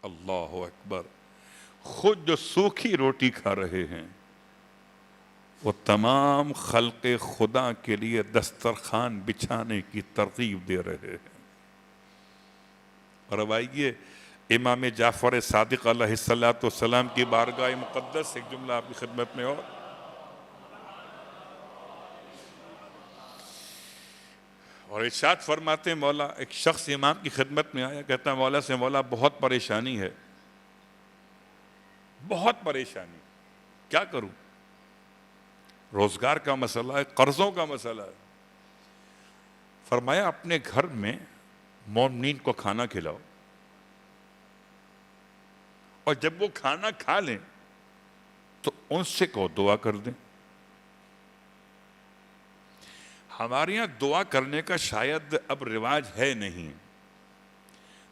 اللہ اکبر. خود جو سوکھی روٹی کھا رہے ہیں وہ تمام خلق خدا کے لیے دسترخوان بچھانے کی ترغیب دے رہے ہیں. اور اب آئیے امام جعفر صادق علیہ السلام کی بارگاہ مقدس ایک جملہ آپ کی خدمت میں. اور ارشاد فرماتے ہیں مولا، ایک شخص امام کی خدمت میں آیا، کہتا ہے مولا سے، مولا بہت پریشانی ہے، بہت پریشانی، کیا کروں؟ روزگار کا مسئلہ ہے، قرضوں کا مسئلہ ہے. فرمایا اپنے گھر میں مومنین کو کھانا کھلاؤ، اور جب وہ کھانا کھا لیں تو ان سے کو دعا کر دیں. ہمارے یہاں دعا کرنے کا شاید اب رواج ہے نہیں،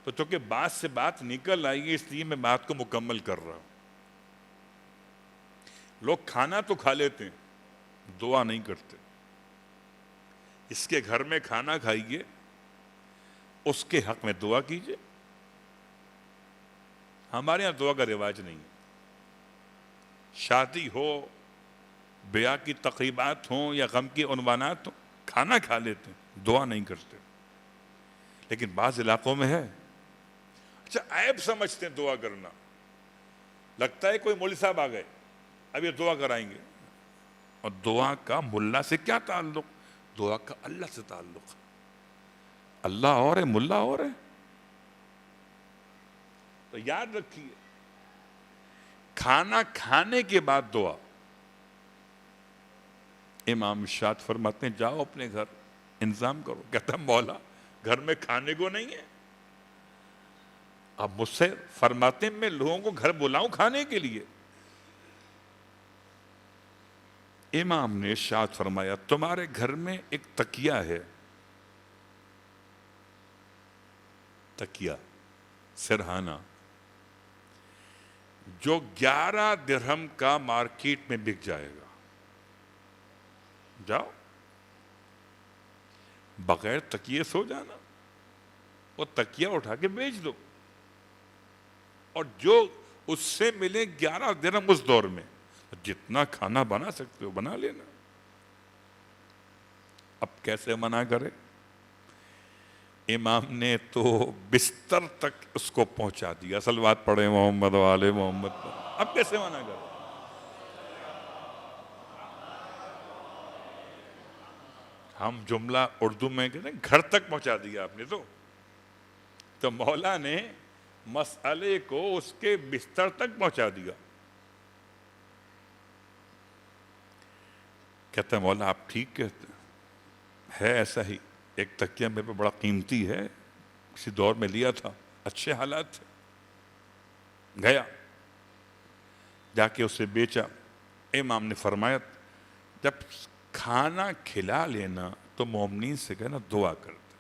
تو چونکہ بات سے بات نکل آئی ہے اس لیے میں بات کو مکمل کر رہا ہوں. لوگ کھانا تو کھا لیتے ہیں، دعا نہیں کرتے. اس کے گھر میں کھانا کھائیے، اس کے حق میں دعا کیجیے. ہمارے یہاں دعا کا رواج نہیں ہے. شادی ہو، بیاہ کی تقریبات ہوں یا غم کی عنوانات ہوں، کھانا کھا لیتے ہیں، دعا نہیں کرتے. لیکن بعض علاقوں میں ہے، اچھا عیب سمجھتے ہیں دعا کرنا. لگتا ہے کوئی مولوی صاحب آ گئے، اب یہ دعا کرائیں گے. اور دعا کا ملا سے کیا تعلق؟ دعا کا اللہ سے تعلق. اللہ اور ہے، ملا اور ہے. تو یاد رکھیے، کھانا کھانے کے بعد دعا. امام ارشاد فرماتے ہیں جاؤ اپنے گھر انتظام کرو. کہتا ہے مولا گھر میں کھانے کو نہیں ہے. اب مجھ سے فرماتے ہیں میں لوگوں کو گھر بلاؤں کھانے کے لیے. امام نے ارشاد فرمایا تمہارے گھر میں ایک تکیہ ہے، تکیہ سرہانہ، جو 11 درہم کا مارکیٹ میں بک جائے گا. جاؤ بغیر تکیے سو جانا، وہ تکیہ اٹھا کے بیچ دو، اور جو اس سے ملے 11 درہم اس دور میں، جتنا کھانا بنا سکتے ہو بنا لینا. اب کیسے منع کرے؟ امام نے تو بستر تک اس کو پہنچا دیا. اصل بات پڑھے محمد والے محمد پر. اب کیسے منع کرے؟ ہم جملہ اردو میں کہتے ہیں گھر تک پہنچا دیا آپ نے. تو مولا نے مسئلے کو اس کے بستر تک پہنچا دیا. کہتا ہے مولا آپ ٹھیک کہتے ہے، ایسا ہی ایک تکیہ میرے پہ بڑا قیمتی ہے، کسی دور میں لیا تھا، اچھے حالات تھے. گیا جا کے اسے بیچا. امام نے فرمایا جب کھانا کھلا لینا تو مومنین سے کہنا دعا کر دے.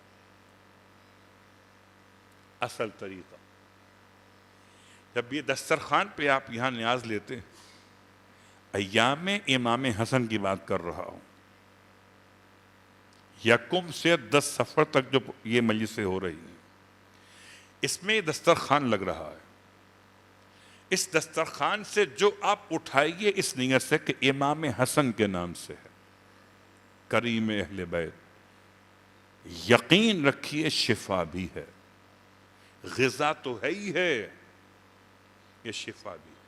اصل طریقہ. جب یہ دسترخوان پہ آپ یہاں نیاز لیتے ہیں، ایام امام حسن کی بات کر رہا ہوں، یکم سے 10 صفر تک جو یہ مجلسیں ہو رہی ہیں، اس میں دسترخوان لگ رہا ہے. اس دسترخوان سے جو آپ اٹھائیے اس نیت سے کہ امام حسن کے نام سے ہے، کریم اہل بیت، یقین رکھیے شفا بھی ہے. غذا تو ہے ہی ہے، یہ شفا بھی ہے.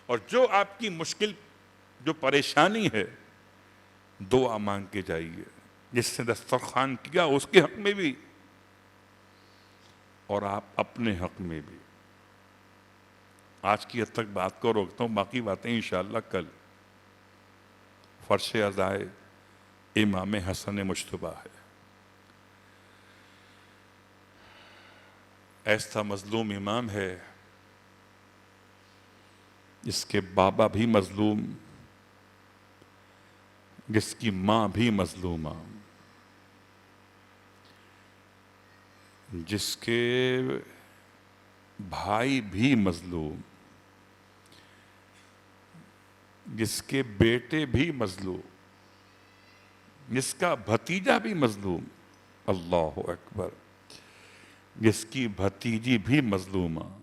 اور جو آپ کی مشکل، جو پریشانی ہے، دعا مانگ کے جائیے. جس نے دسترخوان کیا اس کے حق میں بھی اور آپ اپنے حق میں بھی. آج کی حد تک بات کو روکتا ہوں، باقی باتیں انشاءاللہ کل. فرش عزائے امام حسن مجتبیٰ ہے. ایسا مظلوم امام ہے جس کے بابا بھی مظلوم، جس کی ماں بھی مظلومہ، جس کے بھائی بھی مظلوم، جس کے بیٹے بھی مظلوم، جس کا بھتیجا بھی مظلوم. اللہ اکبر. جس کی بھتیجی بھی مظلومہ